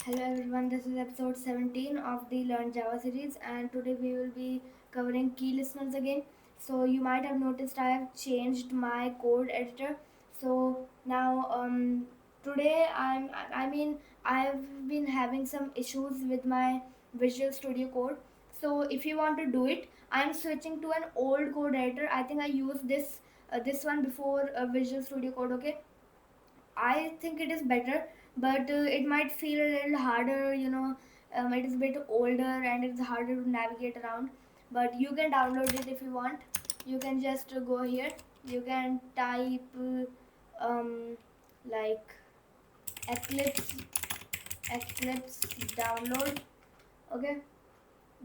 Hello everyone, this is episode 17 of the Learn Java series, and today we will be covering key listeners again. So you might have noticed I have changed my code editor. So now today I've been having some issues with my Visual Studio Code. So if you want to do it, I'm switching to an old code editor. I think I used this one before Visual Studio Code. Okay, I think it is better, but it might feel a little harder. It is a bit older and it's harder to navigate around. But you can download it if you want. You can just go here. You can type like Eclipse Eclipse download. Okay.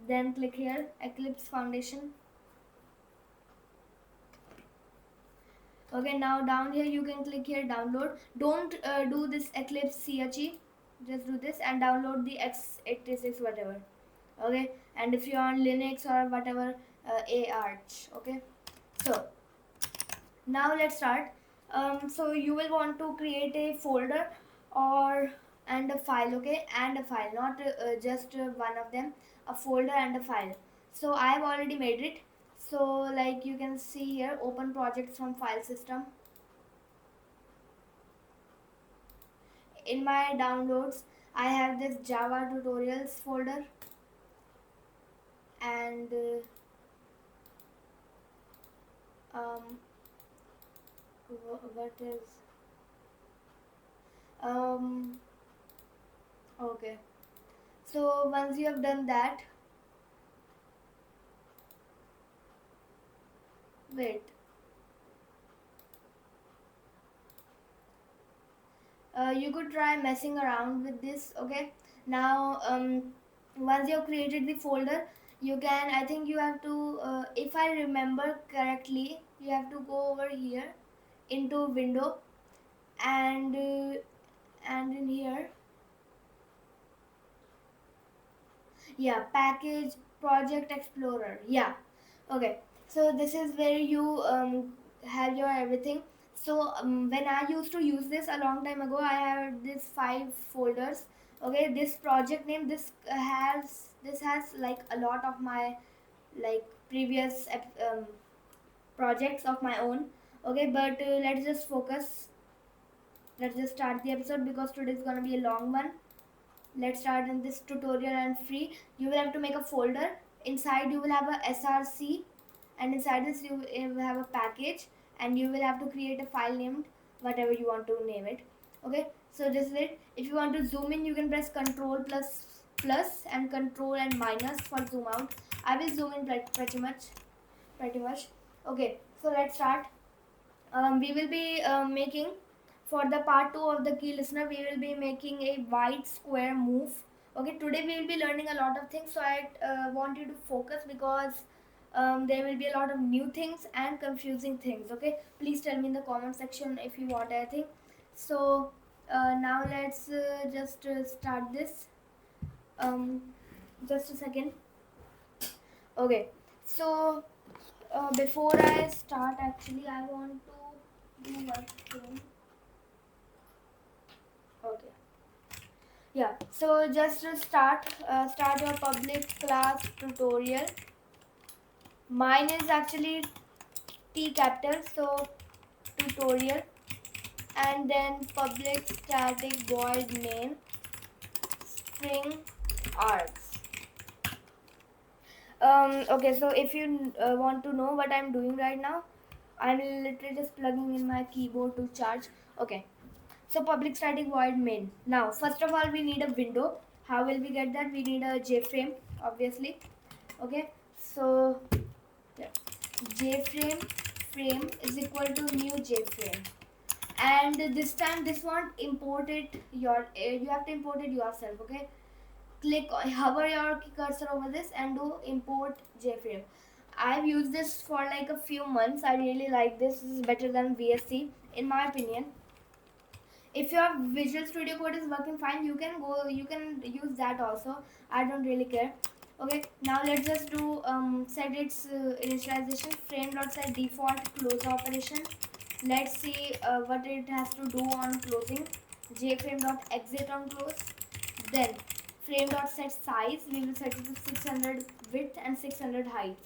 Then click here Eclipse Foundation. Okay, now down here you can click here download. Don't do this Eclipse CHE, just do this and download the x86 whatever. Okay, and if you're on Linux or whatever, Arch. Okay, so now let's start. So you will want to create a folder or and a file. Okay, and a file, not just one of them, a folder and a file. So I have already made it. So like you can see here, open projects from file system. In my downloads I have this Java tutorials folder, and um, what is um, okay, so once you have done that, wait, you could try messing around with this. Okay, now once you have created the folder, you can, I think you have to, if I remember correctly, you have to go over here into window, and in here, yeah, package project explorer, yeah. Okay, so this is where you have your everything. So when I used to use this a long time ago, I had this 5 folders. Okay, this project name, this has like a lot of my like previous projects of my own. Okay, but let's just start the episode because today is gonna be a long one. Let's start in this tutorial and free. You will have to make a folder. Inside you will have a src, and inside this you will have a package, and you will have to create a file named whatever you want to name it. Okay, so this is it. If you want to zoom in, you can press control plus and control and minus for zoom out. I will zoom in pretty much. Okay, so let's start. We will be making, for the part 2 of the key listener, we will be making a white square move. Okay, today we will be learning a lot of things, so I want you to focus because there will be a lot of new things and confusing things. Okay, please tell me in the comment section if you want anything. So now let's just start this. um, just a second. Okay, so before I start, actually I want to do one thing. Okay, yeah, so just to start your public class tutorial. Mine is actually T capital, so tutorial, and then public static void main string args. Okay, so if you want to know what I'm doing right now, I'm literally just plugging in my keyboard to charge. Okay, so public static void main. Now, first of all, we need a window. How will we get that? We need a JFrame, obviously. Okay, so yeah, JFrame frame is equal to new JFrame, and this time this one import it you have to import it yourself. Okay, hover your cursor over this and do import JFrame. I've used this for like a few months. I really like this. This is better than VSC in my opinion. If your Visual Studio Code is working fine, you can use that also. I don't really care. Okay, now let's just do set its initialization. Frame.set default close operation. Let's see what it has to do on closing. JFrame.exit on close. Then frame dot set size, we will set it to 600 width and 600 height,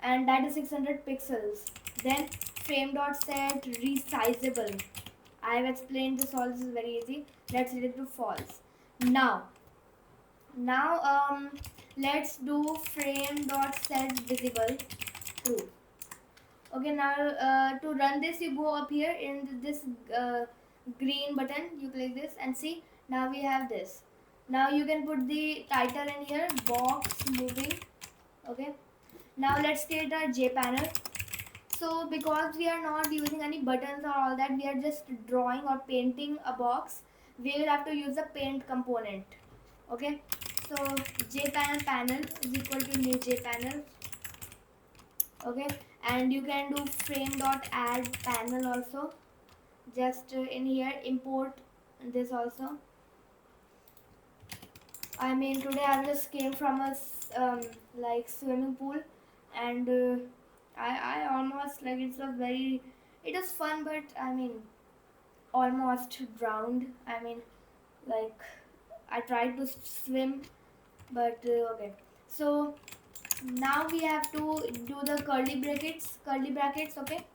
and that is 600 pixels. Then frame dot set resizable. I have explained this all. This is very easy. Let's set it to false. Now let's do frame dot set visible true. Okay, now to run this, you go up here in this green button, you click this and see, now we have this. Now you can put the title in here, box moving. Okay, now let's create our JPanel. So because we are not using any buttons or all that, we are just drawing or painting a box, we will have to use the paint component. Okay, so JPanel panel is equal to new JPanel. Okay, and you can do frame dot add panel also. Just in here import this also. I mean, today I just came from a like swimming pool, and I almost, like, it was fun, but I mean almost drowned. I mean, like, I tried to swim, but okay. So now we have to do the curly brackets. Okay,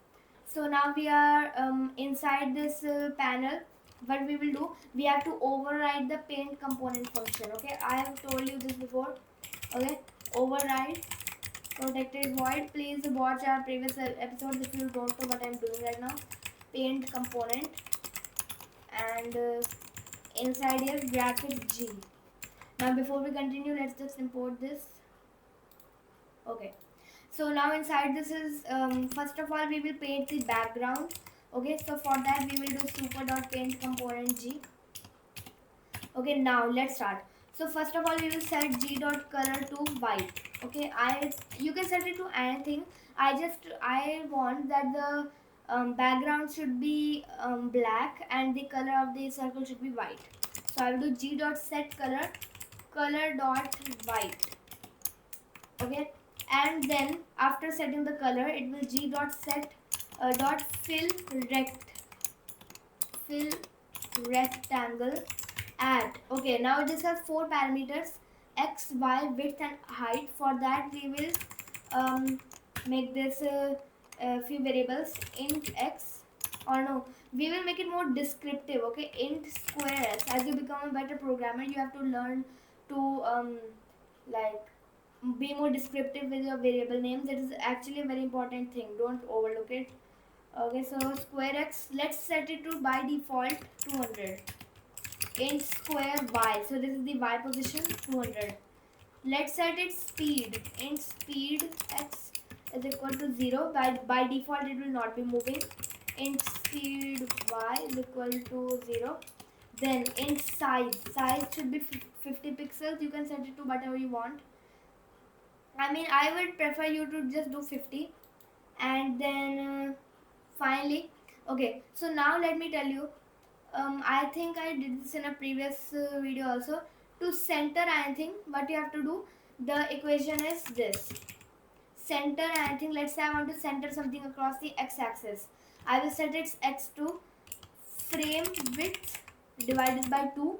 so now we are inside this panel. What we will do, we have to override the paint component function. Okay, I have told you this before. Okay, override protected void. Please watch our previous episodes if you don't know what I'm doing right now. Paint component, and inside here bracket G. Now before we continue, let's just import this. Okay, so now inside this is first of all we will paint the background. Okay, so for that we will do super dot paint component G. Okay, now let's start. So first of all we will set G dot color to white. Okay, you can set it to anything. I want that the background should be black and the color of the circle should be white. So I will do G dot set color dot white. Okay, and then after setting the color, it will G dot set dot fill rectangle at. Okay, now this has 4 parameters: x, y, width and height. For that we will make this few variables: int x, or no, we will make it more descriptive. Okay, int square s. As you become a better programmer, you have to learn to like be more descriptive with your variable names. It is actually a very important thing, don't overlook it. Okay, so square x, let's set it to by default 200. Int square y, so this is the y position, 200. Let's set its speed. Int speed x is equal to 0. By default it will not be moving. Int speed y is equal to 0. Then int size should be 50 pixels. You can set it to whatever you want. I mean, I would prefer you to just do 50. And then finally, okay, so now let me tell you, I think I did this in a previous video also. To center anything, what you have to do, the equation is this: center anything. Let's say I want to center something across the x-axis. I will set its x to frame width divided by 2.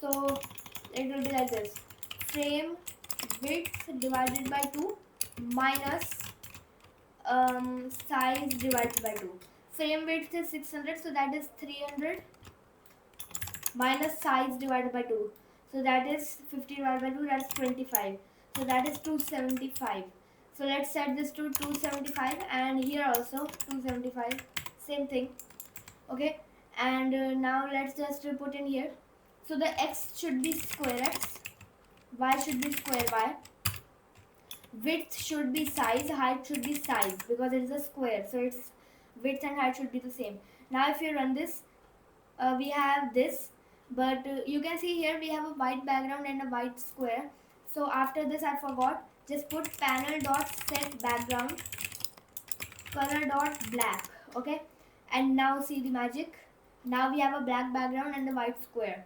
So it will be like this: frame width divided by 2 minus size divided by 2. Frame width is 600, so that is 300, minus size divided by 2, so that is 50 divided by 2, that's 25, so that is 275. So let's set this to 275, and here also 275, same thing. Okay, and now let's just put in here. So the x should be square x, y should be square y, width should be size, height should be size, because it is a square, so its width and height should be the same. Now if you run this, we have this, but you can see here we have a white background and a white square. So after this, I forgot, just put panel dot set background color dot black. Okay, and now see the magic. Now we have a black background and a white square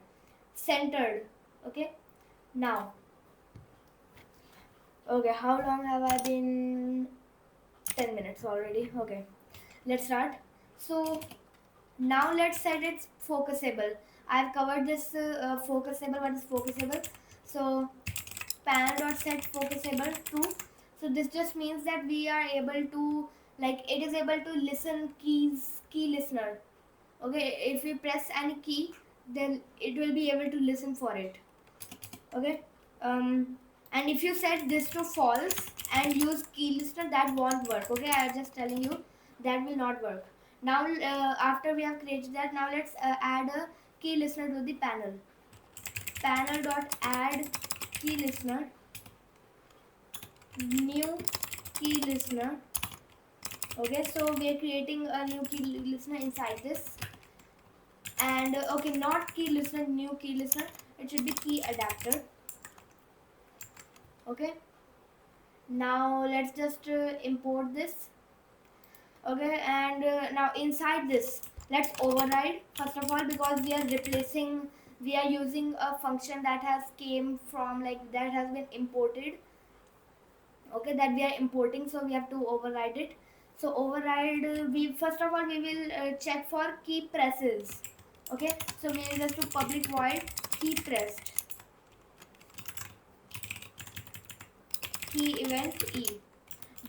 centered. Okay, now, okay, how long have I been? 10 minutes already. Okay, let's start. So now let's set it focusable. I've covered this focusable. What is focusable? So panel.set focusable true. So this just means that we are able to, like, it is able to listen key listener. Okay, if we press any key, then it will be able to listen for it. Okay, and if you set this to false and use key listener, that won't work. Okay, I am just telling you, that will not work. Now after we have created that, now let's add a key listener to the panel. Panel dot add key listener, new key listener. Okay, so we are creating a new key listener inside this. And okay, not key listener, new key listener, it should be key adapter. Okay, now let's just import this. Okay, and now inside this, let's override first of all, because we are using a function that has came from, like, that has been imported. Okay, that we are importing, so we have to override it. So override, we first of all we will check for key presses. Okay, so we will just do public void key pressed, key event e.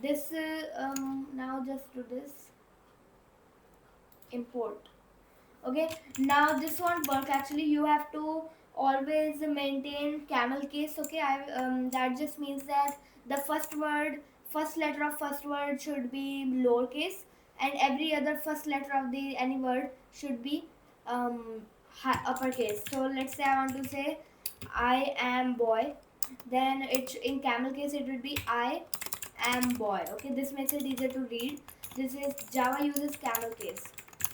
This now just do this import. Okay, now this won't work actually. You have to always maintain camel case. Okay, that just means that the first letter of first word should be lowercase, and every other first letter of the any word should be um, uppercase. So let's say I want to say I am boy, then it in camel case it would be I am boy. Okay, this makes it easier to read. This is Java uses camel case.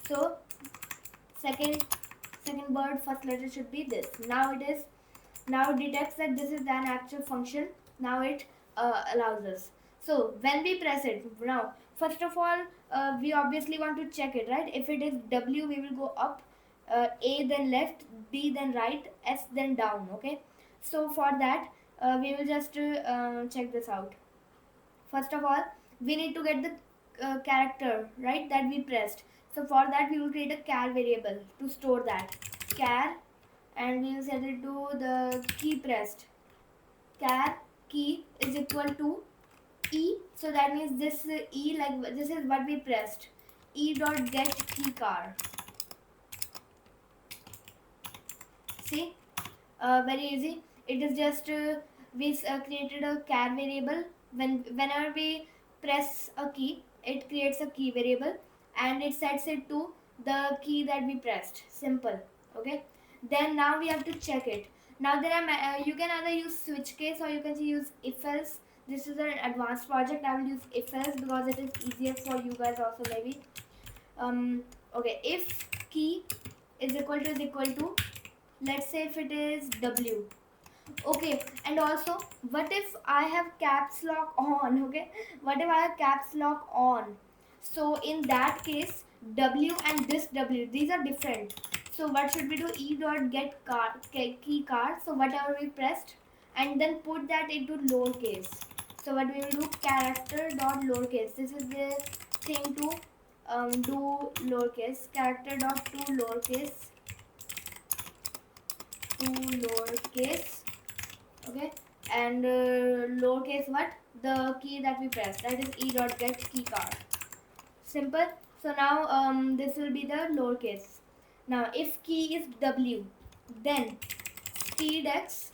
So second word first letter should be this. Now it detects that this is an actual function. Now it allows us. So when we press it, now first of all we obviously want to check it, right? If it is W, we will go up, A then left, B then right, S then down. Okay, so for that we will just check this out. First of all, we need to get the character, right, that we pressed. So for that we will create a char variable to store that char, and we will set it to the key pressed. Char key is equal to e. So that means this e, like this is what we pressed, e dot get key char. See, very easy. It is just we created a char variable. Whenever we press a key, it creates a key variable, and it sets it to the key that we pressed. Simple. Okay, then now we have to check it. Now there are you can either use switch case or you can use if else. This is an advanced project. I will use if else because it is easier for you guys also, maybe. Okay, if key is equal to, let's say if it is W. Okay, and also what if I have caps lock on? Okay, what if I have caps lock on? So in that case, W and this W, these are different. So what should we do? E dot get car, key card. So whatever we pressed, and then put that into lowercase. So what we will do, character dot lowercase. This is the thing to do lowercase. Character dot to lowercase, okay, and lowercase what, the key that we press, that is e dot get key card. Simple. So now this will be the lowercase. Now if key is W, then speed x.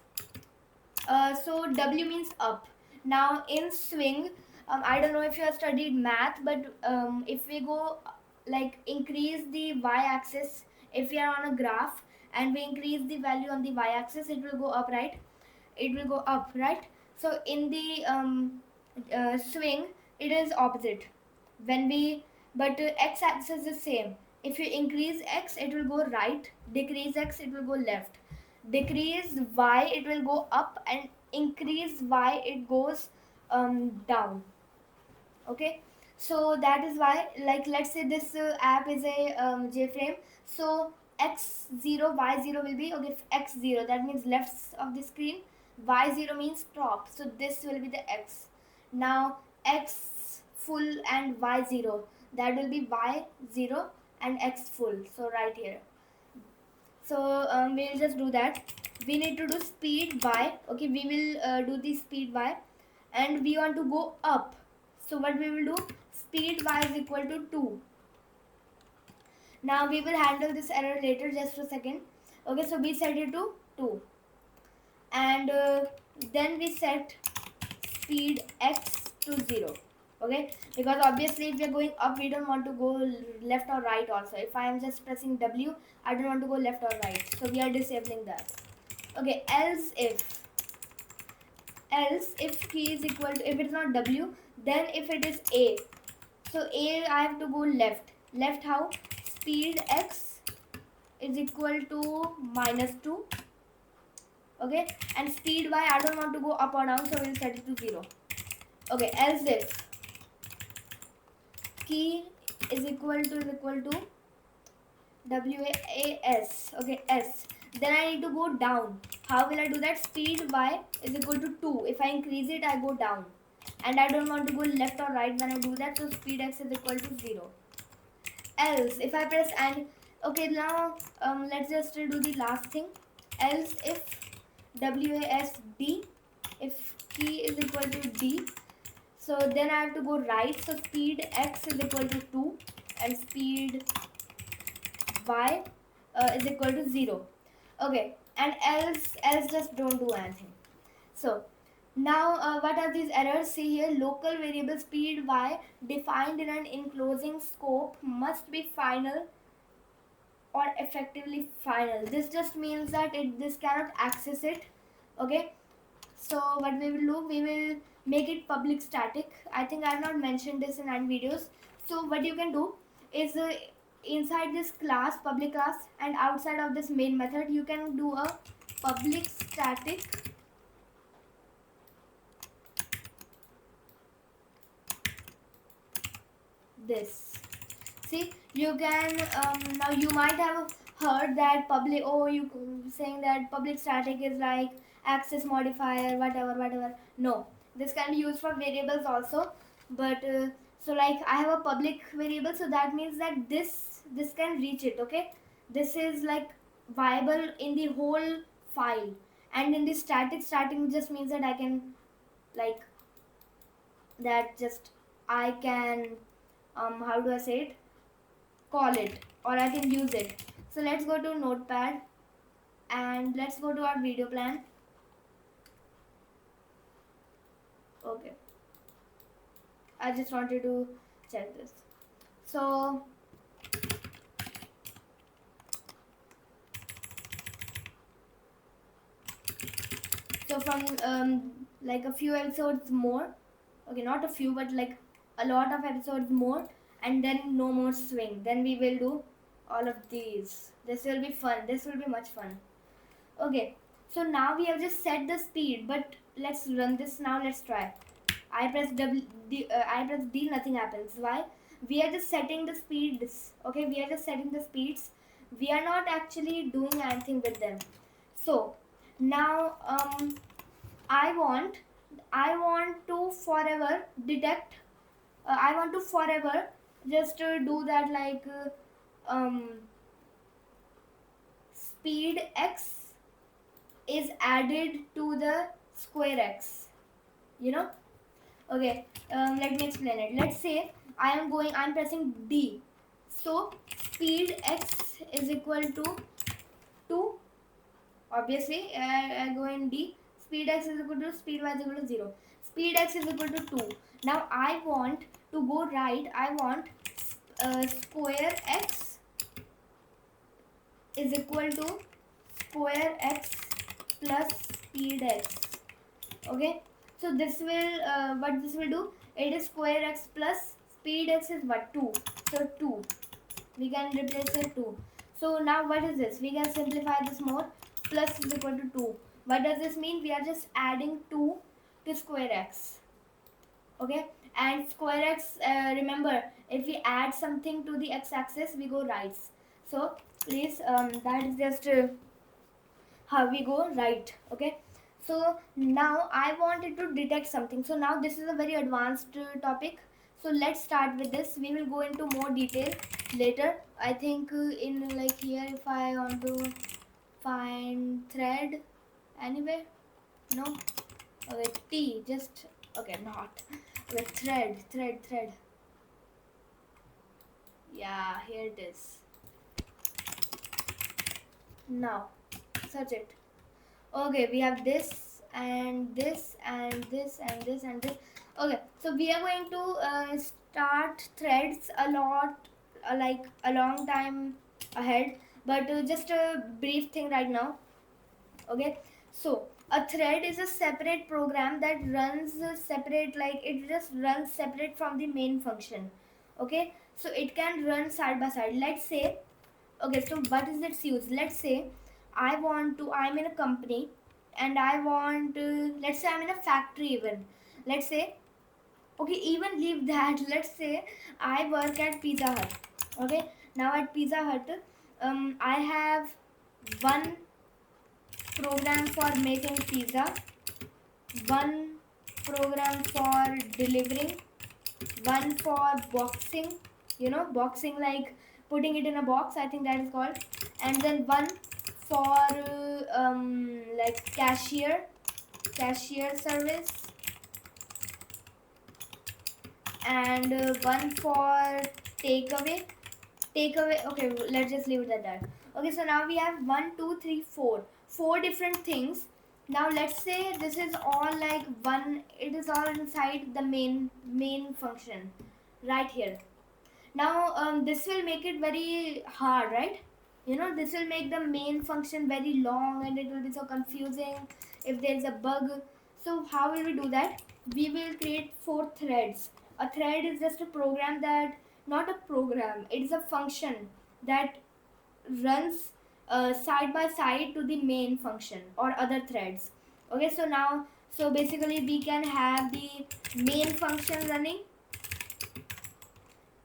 So W means up. Now in swing, I don't know if you have studied math, but if we go like increase the y-axis, if we are on a graph and we increase the value on the y-axis, it will go up, right? It will go up, right? So in the swing, it is opposite. When we, but x-axis is same. If you increase x, it will go right. Decrease x, it will go left. Decrease y, it will go up, and increase y, it goes down. Okay, so that is why, like, let's say this app is a JFrame. So x0 y0 will be, okay, x0, that means left of the screen, y0 means top, so this will be the x. Now x full and y0, that will be y0 and x full, so right here. So we'll just do that. We need to do speed y. Okay, we will do the speed y, and we want to go up. So what we will do, speed y is equal to 2. Now we will handle this error later, just a second. Okay, so we set it to 2, and then we set speed x to 0. Okay, because obviously if we are going up, we don't want to go left or right also. If I am just pressing W, I don't want to go left or right, so we are disabling that. Okay, else if key is equal to, if it's not W, then if it is A, so A I have to go left. Left how? Speed x is equal to -2. Okay, and speed y, I don't want to go up or down, so we'll set it to 0. Okay, else if key is equal to WAS. Okay, S. Then I need to go down. How will I do that? Speed y is equal to 2. If I increase it, I go down. And I don't want to go left or right when I do that, so speed x is equal to 0. Else, if I press and, okay, now let's just do the last thing. Else if WASD, if key is equal to D, so then I have to go right, so speed x is equal to 2 and speed y is equal to 0. Okay, and else just don't do anything. So now what are these errors? See here, local variable speed y defined in an enclosing scope must be final or effectively final. This just means that this cannot access it. Okay, so what we will do, we will make it public static. I think I have not mentioned this in any videos. So what you can do is inside this class, public class, and outside of this main method, you can do a public static this. See, you can now you might have heard that public, oh, you saying that public static is like access modifier, whatever. No, this can be used for variables also, but so like I have a public variable, so that means that this can reach it. Okay, this is like viable in the whole file, and in the static just means that I can like that just I can how do I say it, call it, or I can use it. So let's go to Notepad and let's go to our video plan. Okay, I just wanted to check this. So from like a few episodes more, okay, not a few but like a lot of episodes more, and then no more swing, then we will do all of these. This will be fun, this will be much fun. Okay, so now we have just set the speed, but let's run this now. Let's try. I press I press D, nothing happens. Why? We are just setting the speeds. Okay, we are just setting the speeds. We are not actually doing anything with them. So now I want to forever detect. I want to forever just do that like speed x is added to the square x, you know. Okay, let me explain it. Let's say I'm pressing D, so speed x is equal to 2. Obviously I go in D, speed x is equal to speed y is equal to 0, speed x is equal to 2. Now I want to go right. I want square x is equal to square x plus speed x. Okay, so this will what this will do, it is square x plus speed x is what, 2. So 2, we can replace it 2. So now what is this, we can simplify this more. Plus is equal to 2. What does this mean? We are just adding 2 to square x. Okay, and square x, remember, if we add something to the x-axis, we go right. So please that is just how we go right. Okay, so now I wanted to detect something. So now this is a very advanced topic, so let's start with this. We will go into more detail later. I think in like here, if I want to find thread anywhere. No. Okay, T, just okay, not okay, thread. Yeah, here it is. Now search it. Okay, we have this and this and this and this and this. Okay, so we are going to start threads a lot, like a long time ahead, but just a brief thing right now. Okay, so a thread is a separate program that runs separate, like it just runs separate from the main function. Okay, so it can run side by side. Let's say, okay, so what is its use? Let's say I'm in a company and I want let's say I'm in a factory even. Let's say, okay, even leave that. Let's say I work at Pizza Hut. Okay, now at Pizza Hut, I have one program for making pizza, one program for delivering, one for boxing, boxing like putting it in a box, I think that is called, and then one for like cashier service, and one for takeaway. Okay, let's just leave it at that. Okay, so now we have 4 different things. Now let's say this is all like one, it is all inside the main function right here. Now this will make it very hard, right? This will make the main function very long and it will be so confusing if there is a bug. So how will we do that? We will create 4 threads. A thread is just a program that, not a program, it is a function that runs side by side to the main function or other threads. Okay, so now, so basically we can have the main function running,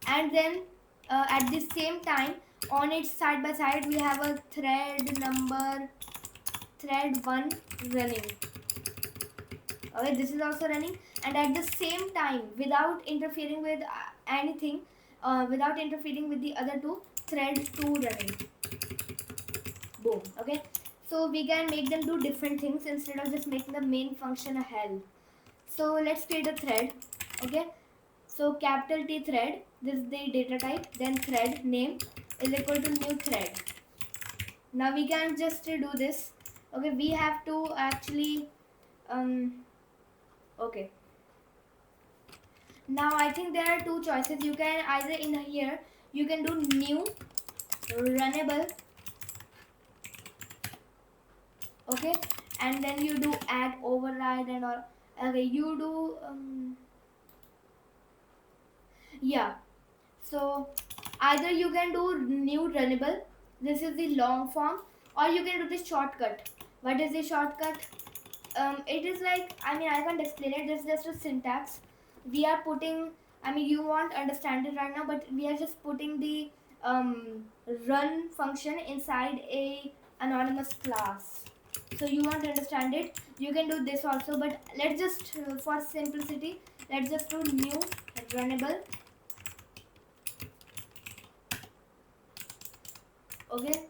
and then at the same time on its side by side we have a thread 1 running. Okay, this is also running, and at the same time, without interfering with anything, without interfering with the other two, thread 2 running. Boom. Okay, so we can make them do different things instead of just making the main function a hell. So let's create a thread. Okay, so capital T thread, this is the data type, then thread name is equal to new thread. Now we can just do this. Okay, we have to actually okay, now I think there are 2 choices. You can either in here you can do new runnable, okay, and then you do add override and all. Okay, you do yeah, so either you can do new runnable, this is the long form, or you can do this shortcut. What is the shortcut? It is like, I can't explain it. This is just a syntax. We are putting, you won't understand it right now, but we are just putting the run function inside a anonymous class. So you won't understand it. You can do this also, but let's just for simplicity, let's just do new runnable. Okay,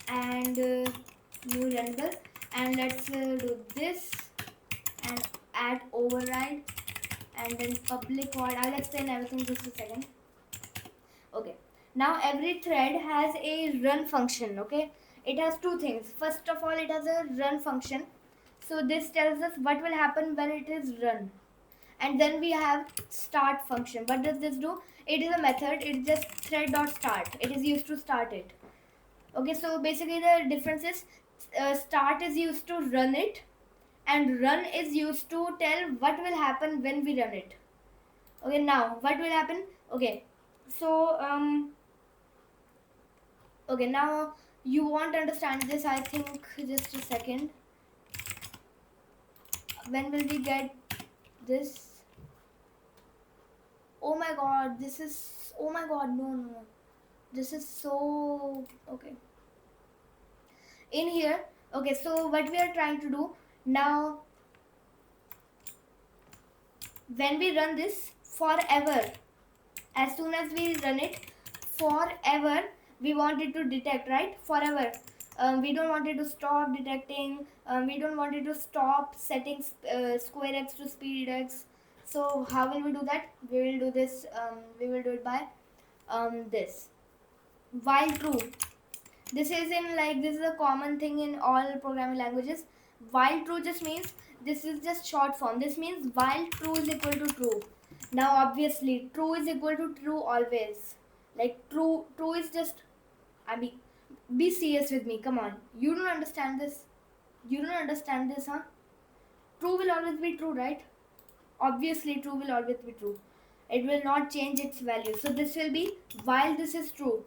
and new runnable, and let's do this and add override and then public void. I'll explain everything just a second. Okay, now every thread has a run function. Okay, it has 2 things. First of all, it has a run function, so this tells us what will happen when it is run. And then we have start function. What does this do? It is a method. It's just thread.start. It is used to start it. Okay, so basically the difference is start is used to run it, and run is used to tell what will happen when we run it. Okay, now what will happen? Okay, so okay, now you won't understand this, I think. Just a second. When will we get this? Oh my god, this is, oh my god, no, this is so okay. In here, okay, so what we are trying to do now, when we run this forever, as soon as we run it forever, we want it to detect, right? Forever. We don't want it to stop detecting. We don't want it to stop setting square x to speed x. So how will we do that? We will do this. We will do it by this while true. This is a common thing in all programming languages. While true just means, this is just short form. This means while true is equal to true. Now obviously true is equal to true always. Like true is just, I mean, be serious with me. Come on. You don't understand this. You don't understand this, huh? True will always be true, right? Obviously true will always be true. It will not change its value. So this will be while this is true.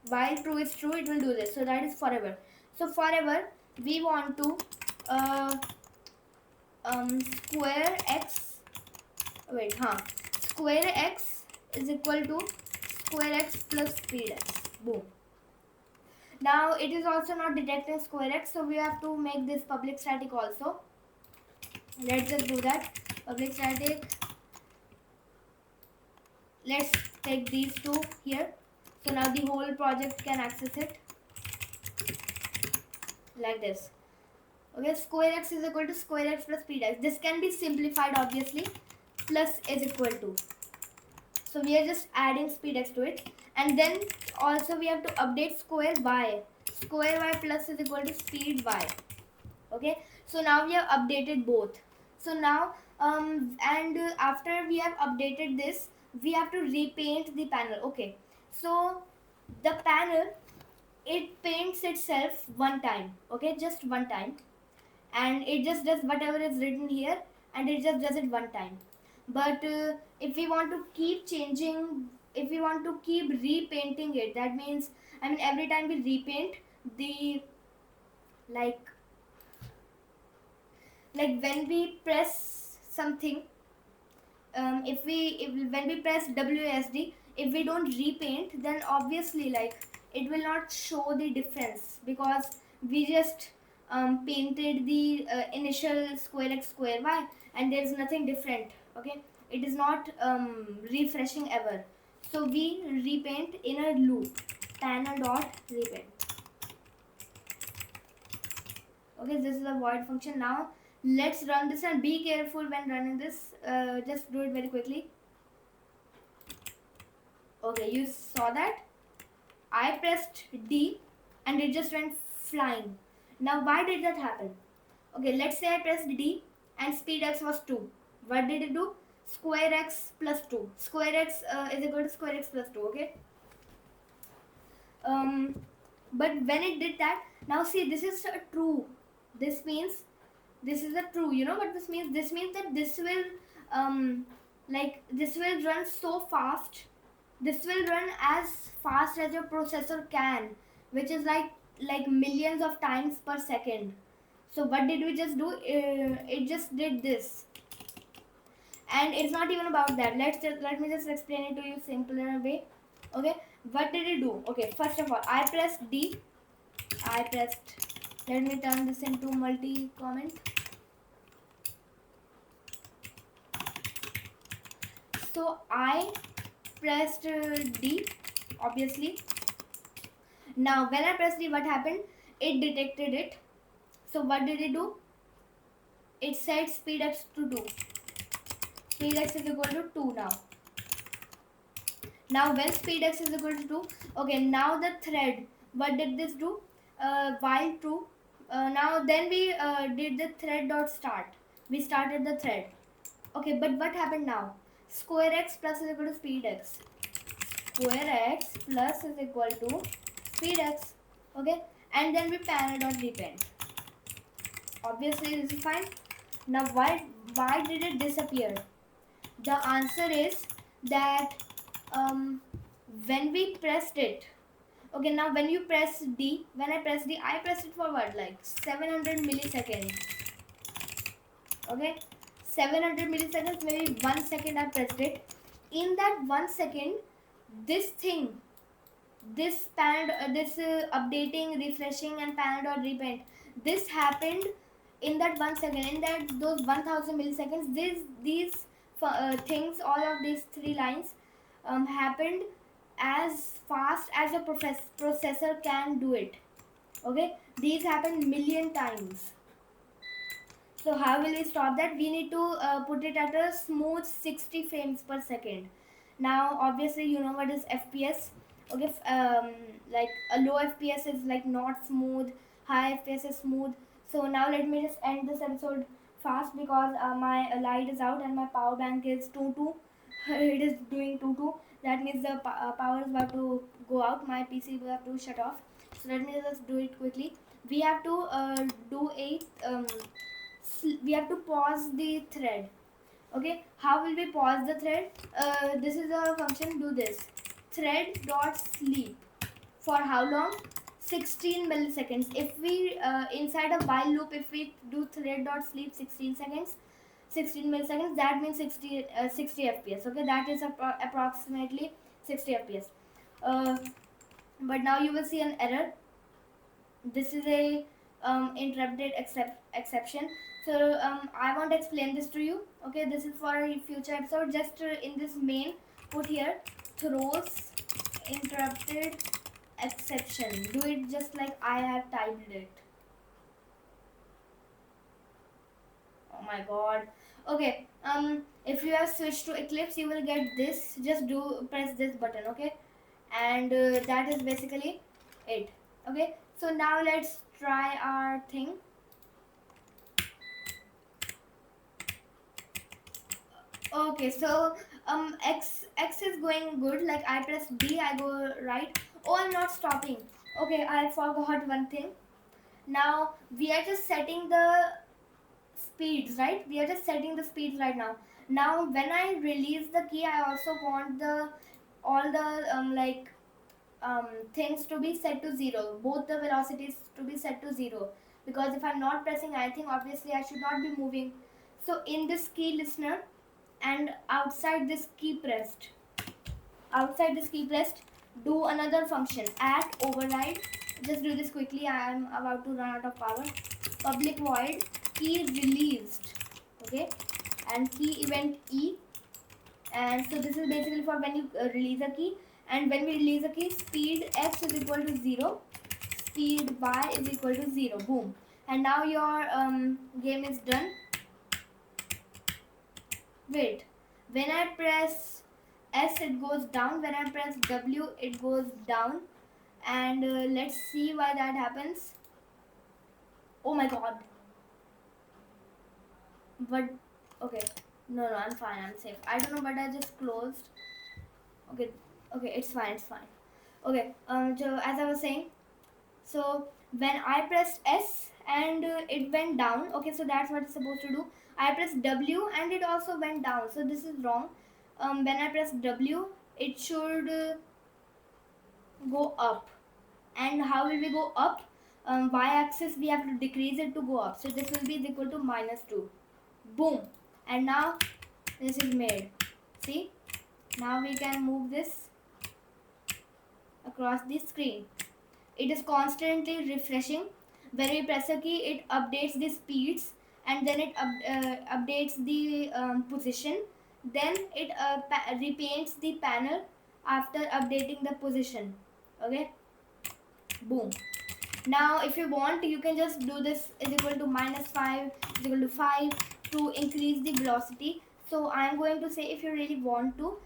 While true is true, it will do this. So that is forever. So forever, we want to uh, square x, wait, square x is equal to square x plus speed x. Boom. Now it is also not detecting square x, so we have to make this public static also. Let's just do that. Public static. Let's take these two here. So now the whole project can access it like this. Okay, square x is equal to square x plus speed x. This can be simplified obviously. Plus is equal to. So we are just adding speed x to it. And then also we have to update square y. Square y plus is equal to speed y. Okay, so now we have updated both. So now after we have updated this, we have to repaint the panel. Okay, so the panel, it paints itself one time. Okay, just one time, and it just does whatever is written here, and it just does it one time. But if we want to keep changing, if we want to keep repainting it, that means, I mean, every time we repaint the, like when we press something, when we press WASD, if we don't repaint, then obviously it will not show the difference, because we just painted the initial square x square y, and there's nothing different. Okay, it is not refreshing ever. So we repaint in a loop, panel dot repaint. Okay, this is a void function. Now let's run this, and be careful when running this. Just do it very quickly. Okay, you saw that I pressed D and it just went flying. Now why did that happen? Okay, let's say I pressed D and speed x was 2. What did it do? Square x plus 2. Square x is equal to square x plus 2. Okay, but when it did that, now see, this is a true. This means this is a true. You know what this means? This means that this will this will run so fast. This will run as fast as your processor can, which is like millions of times per second. So what did we just do? It just did this, and it's not even about that. Let me just explain it to you simpler way. Okay, what did it do? Okay, first of all, I pressed D. I pressed. Let me turn this into multi-comment. So I pressed D, obviously. Now when I pressed D, what happened? It detected it. So what did it do? It set speed x to 2. Speed x is equal to 2 now. Now when speed x is equal to 2, okay, now the thread, what did this do? While true. Now then we did the thread dot start. We started the thread. Okay, but what happened now? Square x plus is equal to speed x. Square x plus is equal to speed x. Okay, and then we panel dot repaint. Obviously this is fine. Now why did it disappear? The answer is that when we pressed it. Okay, now when you press D, when I press D, I pressed it for what, like 700 milliseconds. Okay, 700 milliseconds, maybe 1 second I pressed it. In that 1 second, this thing, this updating, refreshing, and panel dot repaint, this happened in that 1 second. In those 1000 milliseconds, these things, all of these 3 lines happened as fast as a processor can do it. Okay, these happen million times. So how will we stop that? We need to put it at a smooth 60 frames per second. Now obviously you know what is FPS. Okay, like a low FPS is like not smooth, high FPS is smooth. So now let me just end this episode fast because my light is out and my power bank is 2 it is doing 2. That means the power is about to go out. My PC will have to shut off. So let me just do it quickly. We have to do a we have to pause the thread. Okay, how will we pause the thread? This is a function. Do this thread dot sleep for how long? 16 milliseconds. If we inside a while loop, if we do thread dot sleep 16 seconds, 16 milliseconds, that means 60 fps. Okay, that is approximately 60 fps. uh, but now you will see an error. This is a interrupted exception. So I want to explain this to you. Okay, this is for a future episode. Just in this main, put here throws interrupted exception. Do it just like I have typed it. Oh my god. Okay, if you have switched to Eclipse, you will get this. Just do press this button. Okay, and that is basically it. Okay, so now let's try our thing. Okay, so X is going good. Like I press B, I go right. Oh, I'm not stopping. Okay, I forgot one thing. Now we are just setting the speeds, right? We are just setting the speeds right now. Now when I release the key, I also want the all the things to be set to 0. Both the velocities to be set to 0. Because if I'm not pressing anything, obviously I should not be moving. So in this key listener, and outside this key pressed, do another function at override. Just do this quickly, I am about to run out of power. Public void key released. Okay, and key event E. And so this is basically for when you release a key. And when we release a key, speed x is equal to 0, speed y is equal to 0. Boom. And now your game is done. Wait, when I press S it goes down, when I press W it goes down. And let's see why that happens. Oh my god. But okay, no, I'm fine, I'm safe. I don't know what I just closed. Okay, it's fine. Okay, so as I was saying, so when I pressed S and it went down. Okay, so that's what it's supposed to do. I pressed W and it also went down. So this is wrong. When I press W, it should go up. And how will we go up? Y-axis we have to decrease it to go up. So this will be equal to -2. Boom. And now this is made. See? Now we can move this across the screen. It is constantly refreshing. When we press a key, it updates the speeds, and then it updates the position. Then it repaints the panel after updating the position. Okay, boom. Now if you want, you can just do this is equal to -5 is equal to 5 to increase the velocity. So I am going to say, if you really want to,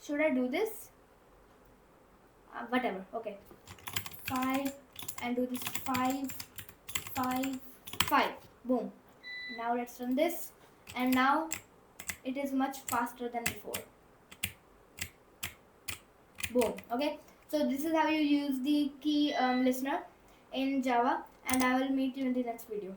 should I do this? Whatever. Okay, 5 and do this 5 5 5. Boom. Now let's run this, and now it is much faster than before. Boom. Okay, so this is how you use the key listener in Java, and I will meet you in the next video.